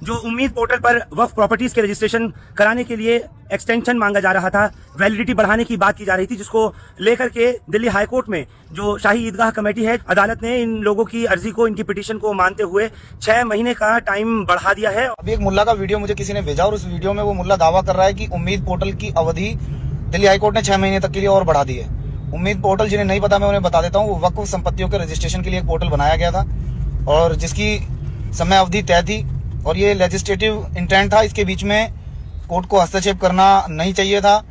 जो उम्मीद पोर्टल पर वक्फ प्रॉपर्टीज के रजिस्ट्रेशन कराने के लिए एक्सटेंशन मांगा जा रहा था, वैलिडिटी बढ़ाने की बात की जा रही थी, जिसको लेकर के दिल्ली हाई कोर्ट में जो शाही ईदगाह कमेटी है, अदालत ने इन लोगों की अर्जी को, इनकी पिटीशन को मानते हुए 6 महीने का टाइम बढ़ा दिया है। अभी एक मुल्ला का वीडियो मुझे किसी ने भेजा और उस वीडियो में वो मुल्ला दावा कर रहा है कि उम्मीद पोर्टल की अवधि दिल्ली हाई कोर्ट ने 6 महीने तक के लिए और बढ़ा दी है। उम्मीद पोर्टल जिन्हें नहीं पता मैं उन्हें बता देता हूँ, वो वक्फ संपत्तियों के रजिस्ट्रेशन के लिए एक पोर्टल बनाया गया था और जिसकी समय अवधि तय थी और ये लेजिस्लेटिव इंटेंट था। इसके बीच में कोर्ट को हस्तक्षेप करना नहीं चाहिए था।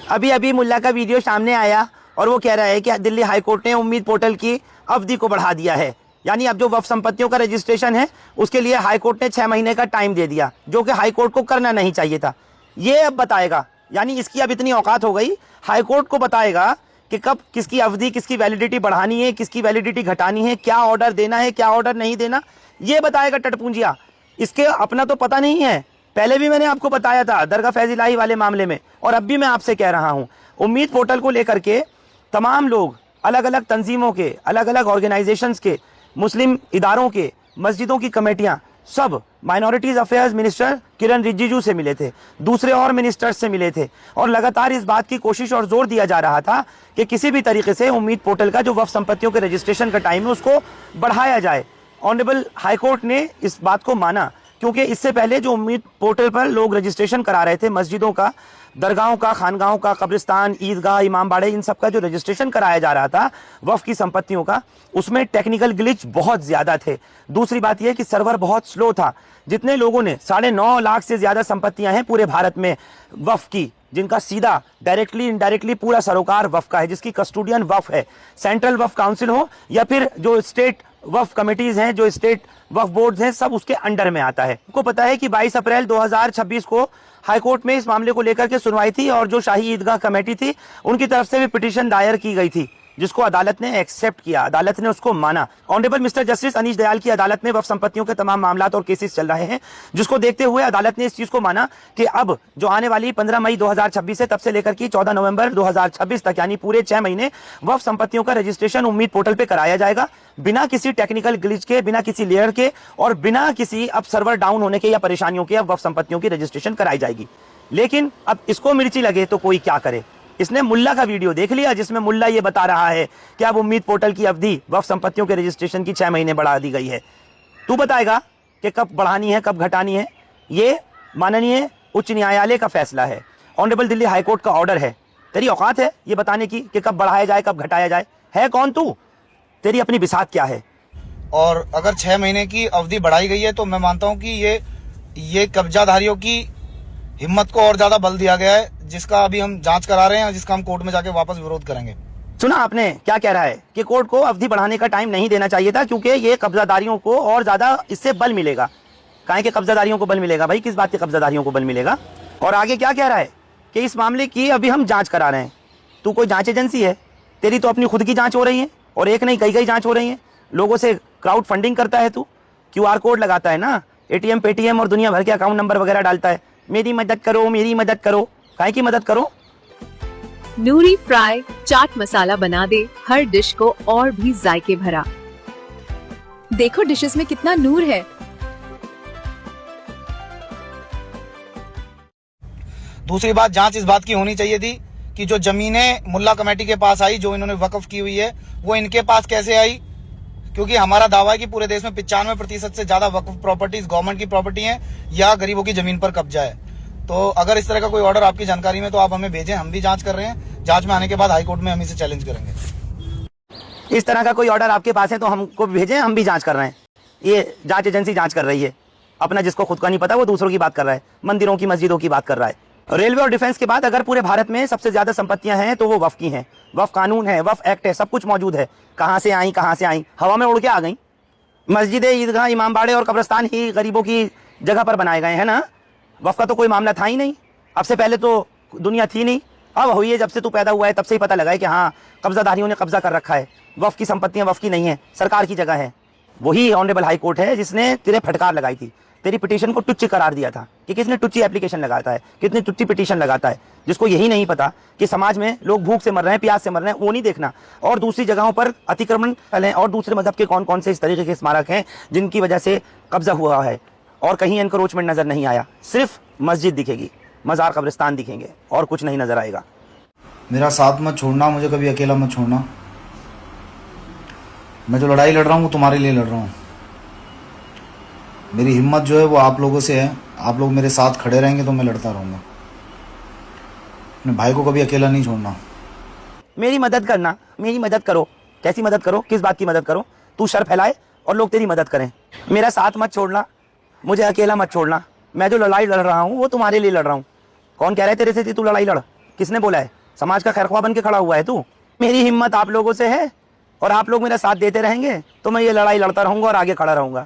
अभी मुल्ला का वीडियो सामने आया और वो कह रहा है कि दिल्ली हाई कोर्ट ने उम्मीद पोर्टल की अवधि को बढ़ा दिया है, यानी अब जो वक्फ संपत्तियों का रजिस्ट्रेशन है उसके लिए हाई कोर्ट ने 6 महीने का टाइम दे दिया, जो कि हाई कोर्ट को करना नहीं चाहिए था। ये अब बताएगा, यानी इसकी अब इतनी औकात हो गई, हाई कोर्ट को बताएगा कि कब किसकी अवधि, किसकी वैलिडिटी बढ़ानी है, किसकी वैलिडिटी घटानी है, क्या ऑर्डर देना है, क्या ऑर्डर नहीं देना, ये बताएगा टटपूंजिया। इसके अपना तो पता नहीं है। पहले भी मैंने आपको बताया था दरगाह फैज इलाही वाले मामले में, और अब भी मैं आपसे कह रहा हूं, उम्मीद पोर्टल को लेकर के तमाम लोग, अलग अलग तंजीमों के, अलग अलग ऑर्गेनाइजेशंस के, मुस्लिम इदारों के, मस्जिदों की कमेटियां, सब माइनॉरिटीज अफेयर्स मिनिस्टर किरण रिजिजू से मिले थे, दूसरे और मिनिस्टर्स से मिले थे, और लगातार इस बात की कोशिश और जोर दिया जा रहा था कि किसी भी तरीके से उम्मीद पोर्टल का जो वक्फ संपत्तियों के रजिस्ट्रेशन का टाइम है उसको बढ़ाया जाए। ऑनरेबल हाई कोर्ट ने इस बात को माना, क्योंकि इससे पहले जो उम्मीद पोर्टल पर लोग रजिस्ट्रेशन करा रहे थे, मस्जिदों का, दरगाहों का, खानगाहों का, कब्रिस्तान, ईदगाह, इमाम बाड़े, इन सब का जो रजिस्ट्रेशन कराया जा रहा था वक्फ की संपत्तियों का, उसमें टेक्निकल ग्लिच बहुत ज्यादा थे। दूसरी बात यह कि सर्वर बहुत स्लो था। जितने लोगों ने 9.5 लाख से ज्यादा संपत्तियां हैं पूरे भारत में वक्फ की, जिनका सीधा डायरेक्टली इनडायरेक्टली पूरा सरोकार वक्फ का है, जिसकी कस्टोडियन वक्फ है, सेंट्रल वक्फ काउंसिल हो या फिर जो स्टेट वक्फ कमेटीज हैं, जो स्टेट वक्फ बोर्ड्स हैं, सब उसके अंडर में आता है। आपको पता है कि 22 अप्रैल 2026 को हाई कोर्ट में इस मामले को लेकर के सुनवाई थी और जो शाही ईदगाह कमेटी थी उनकी तरफ से भी पिटीशन दायर की गई थी, जिसको अदालत ने एक्सेप्ट किया, अदालत ने उसको माना। Honourable mister justice Anish Dayal की अदालत में वक्फ संपत्तियों के तमाम मामलात और केसेस चल रहे हैं, जिसको देखते हुए अदालत ने इस चीज को माना कि अब जो आने वाली 15 मई 2026 है, तब से लेकर के 14 नवंबर 2026 तक, यानी पूरे 6 महीने वक्फ संपत्तियों का रजिस्ट्रेशन उम्मीद पोर्टल पे कराया जाएगा, बिना किसी टेक्निकल ग्लिच के, बिना किसी लेयर के और बिना किसी अब सर्वर डाउन होने के या परेशानियों के अब वक्फ संपत्तियों की रजिस्ट्रेशन कराई जाएगी। लेकिन अब इसको मिर्ची लगे तो कोई क्या करे। इसने मुल्ला का वीडियो देख लिया, जिसमें मुल्ला ये बता रहा है कि अब उम्मीद पोर्टल की अवधि वक्फ संपत्तियों के रजिस्ट्रेशन की 6 महीने बढ़ा दी गई है। तू बताएगा कि कब बढ़ानी है, कब घटानी है। ये माननीय उच्च न्यायालय का फैसला है, ऑनरेबल दिल्ली हाई कोर्ट का ऑर्डर है। तेरी औकात है ये बताने की कि कब बढ़ाया जाए, कब घटाया जाए? है कौन तू? तेरी अपनी बिसात क्या है? और अगर 6 महीने की अवधि बढ़ाई गई है तो मैं मानता हूं कि ये कब्जाधारियों की हिम्मत को और ज्यादा बल दिया गया है, जिसका अभी हम जांच करा रहे हैं और जिसका हम कोर्ट में जाके वापस विरोध करेंगे। सुना आपने क्या कह रहा है कि कोर्ट को अवधि बढ़ाने का टाइम नहीं देना चाहिए था, क्योंकि ये कब्जादारियों को और ज्यादा इससे बल मिलेगा। काहे के कब्जादारियों को बल मिलेगा भाई? किस बात के कब्जादारियों को बल मिलेगा? और आगे क्या कह रहा है कि इस मामले की अभी हम जांच करा रहे हैं। तू कोई जांच एजेंसी है? तेरी तो अपनी खुद की जांच हो रही है, और एक नहीं कई जांच हो रही है। लोगों से क्राउड फंडिंग करता है, तू QR कोड लगाता है ना, ATM पेटीएम और दुनिया भर के अकाउंट नंबर वगैरह डालता है, मेरी मदद करो, मेरी मदद करो। काहे की मदद करो? नूरी फ्राई चाट मसाला बना दे हर डिश को और भी जायके भरा। देखो डिशेस में कितना नूर है। दूसरी बात, जांच इस बात की होनी चाहिए थी कि जो जमीनें मुल्ला कमेटी के पास आई, जो इन्होंने वक्फ की हुई है, वो इनके पास कैसे आई? क्योंकि हमारा दावा है कि पूरे देश में 95% से ज्यादा वक्फ प्रॉपर्टीज गवर्नमेंट की प्रॉपर्टी है या गरीबों की जमीन पर कब्जा है। तो अगर इस तरह का कोई ऑर्डर आपकी जानकारी में तो आप हमें भेजें, हम भी जांच कर रहे हैं। जांच में आने के बाद हाईकोर्ट में हम इसे चैलेंज करेंगे। इस तरह का कोई ऑर्डर आपके पास है तो हमको भेजें, हम भी जांच कर रहे हैं। ये जांच एजेंसी जांच कर रही है। अपना जिसको खुद का नहीं पता वो दूसरों की बात कर रहा है, मंदिरों की, मस्जिदों की बात कर रहा है। रेलवे और डिफेंस के बाद अगर पूरे भारत में सबसे ज्यादा संपत्तियां हैं तो वो वक्फ की हैं। वक्फ कानून है, वक्फ एक्ट है, सब कुछ मौजूद है। कहां से आई? हवा में उड़ के आ गई। मस्जिद, ईदगाह, इमाम बाड़े और कब्रिस्तान ही गरीबों की जगह पर बनाए गए हैं ना। वक्फ का तो कोई मामला था ही नहीं। अब से पहले तो दुनिया थी नहीं, अब हुई है। जब से तू पैदा हुआ है तब से ही पता लगा है कि हाँ, कब्जाधारियों ने कब्जा कर रखा है। वक्फ की संपत्तियां वक्फ की नहीं है, सरकार की जगह है। वही ऑनरेबल हाई कोर्ट है जिसने तेरे फटकार लगाई थी, तेरी पिटीशन को टुच्ची करार दिया था कि किसने टुच्ची एप्लीकेशन लगाता है, कितनी टुच्ची पिटीशन लगाता है, जिसको यही नहीं पता कि समाज में लोग भूख से मर रहे हैं, प्यास से मर रहे हैं, वो नहीं देखना। और दूसरी जगहों पर अतिक्रमण हैं और दूसरे मजहब के कौन कौन से इस तरीके के स्मारक हैं जिनकी वजह से कब्जा हुआ है। और कहीं एनक्रोचमेंट नजर नहीं आया, सिर्फ मस्जिद दिखेगी, मजार कब्रिस्तान दिखेंगे और कुछ नहीं नजर आएगा। मेरा साथ मत छोड़ना, मुझे कभी अकेला मत छोड़ना। मैं जो लड़ाई लड़ रहा हूँ वो तुम्हारे लिए लड़ रहा हूँ। मेरी हिम्मत जो है वो आप लोगों से है। आप लोग मेरे साथ खड़े रहेंगे तो मैं लड़ता रहूँगा। अपने भाई को कभी अकेला नहीं छोड़ना। मेरी मदद करना, मेरी मदद करो। कैसी मदद करो? किस बात की मदद करो? तू शर फैलाए और लोग तेरी मदद करें। मेरा साथ मत छोड़ना, मुझे अकेला मत छोड़ना। मैं जो लड़ाई लड़ रहा हूँ वो तुम्हारे लिए लड़ रहा हूँ। कौन कह रहा है तेरे से तू लड़ाई लड़? किसने बोला है? समाज का खैरख्वाह बन के खड़ा हुआ है तू। मेरी हिम्मत आप लोगों से है और आप लोग मेरा साथ देते रहेंगे तो मैं ये लड़ाई लड़ता रहूँगा और आगे खड़ा रहूँगा।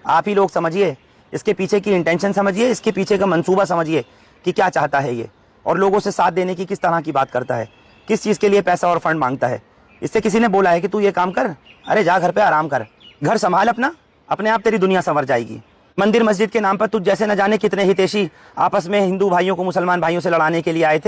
आप ही लोग समझिए, इसके पीछे की इंटेंशन समझिए, इसके पीछे का मंसूबा समझिए कि क्या चाहता है ये, और लोगों से साथ देने की किस तरह की बात करता है, किस चीज़ के लिए पैसा और फंड मांगता है। इससे किसी ने बोला है कि तू ये काम कर? अरे जा घर पे आराम कर, घर संभाल अपना, अपने आप तेरी दुनिया संवर जाएगी। मंदिर मस्जिद के नाम पर तुझ जैसे न जाने कितने हितैषी आपस में हिंदू भाइयों को मुसलमान भाइयों से लड़ाने के लिए आए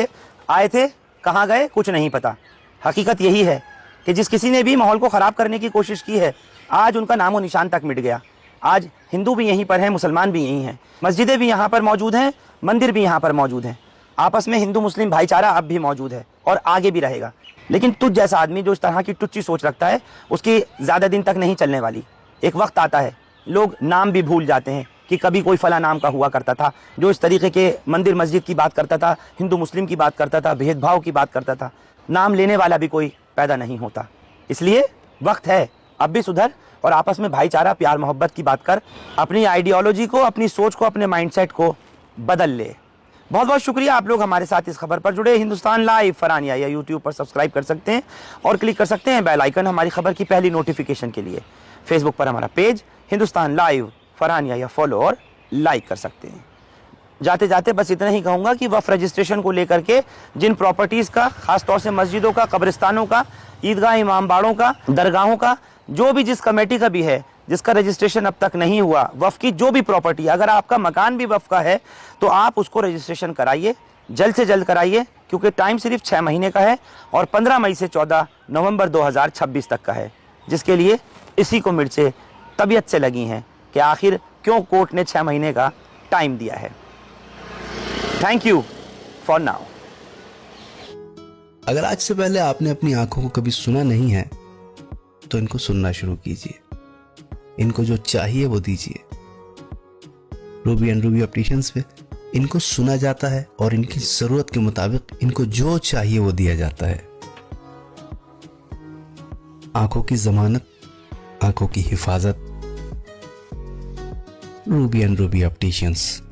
थे, कहाँ गए कुछ नहीं पता। हकीकत यही है कि जिस किसी ने भी माहौल को ख़राब करने की कोशिश की है, आज उनका नामो निशान तक मिट गया। आज हिंदू भी यहीं पर हैं, मुसलमान भी यहीं हैं, मस्जिदें भी यहाँ पर मौजूद हैं, मंदिर भी यहाँ पर मौजूद हैं। आपस में हिंदू मुस्लिम भाईचारा अब भी मौजूद है और आगे भी रहेगा। लेकिन तुझ जैसा आदमी जो इस तरह की टुच्ची सोच रखता है, उसकी ज़्यादा दिन तक नहीं चलने वाली। एक वक्त आता है लोग नाम भी भूल जाते हैं कि कभी कोई फला नाम का हुआ करता था जो इस तरीके के मंदिर मस्जिद की बात करता था, हिंदू मुस्लिम की बात करता था, भेदभाव की बात करता था। नाम लेने वाला भी कोई पैदा नहीं होता। इसलिए वक्त है, अब भी सुधर और आपस में भाईचारा प्यार मोहब्बत की बात कर, अपनी आइडियोलॉजी को, अपनी सोच को, अपने माइंडसेट को बदल ले। बहुत बहुत शुक्रिया आप लोग हमारे साथ इस खबर पर जुड़े। हिंदुस्तान लाइव फरहानिया या यूट्यूब पर सब्सक्राइब कर सकते हैं और क्लिक कर सकते हैं बेल आइकन हमारी खबर की पहली नोटिफिकेशन के लिए। फेसबुक पर हमारा पेज हिंदुस्तान लाइव फरहानिया या फॉलो और लाइक कर सकते हैं। जाते जाते बस इतना ही कहूँगा कि वक्फ रजिस्ट्रेशन को लेकर के जिन प्रॉपर्टीज़ का, खासतौर से मस्जिदों का, कब्रिस्तानों का, ईदगाह इमामबाड़ों का, दरगाहों का, जो भी जिस कमेटी का भी है जिसका रजिस्ट्रेशन अब तक नहीं हुआ, वक्फ की जो भी प्रॉपर्टी, अगर आपका मकान भी वक्फ का है तो आप उसको रजिस्ट्रेशन कराइए, जल्द से जल्द कराइए, क्योंकि टाइम सिर्फ 6 महीने का है और 15 मई से 14 नवंबर 2026 तक का है, जिसके लिए इसी को मिर्चें तबीयत से लगी हैं कि आखिर क्यों कोर्ट ने 6 महीने का टाइम दिया है। Thank you for now. अगर आज से पहले आपने अपनी आंखों को कभी सुना नहीं है तो इनको सुनना शुरू कीजिए। इनको जो चाहिए वो दीजिए। रूबी एंड रूबी ऑप्टिशियंस पे इनको सुना जाता है और इनकी जरूरत के मुताबिक इनको जो चाहिए वो दिया जाता है। आंखों की जमानत, आंखों की हिफाजत, रूबी एंड रूबी ऑप्टिशियंस।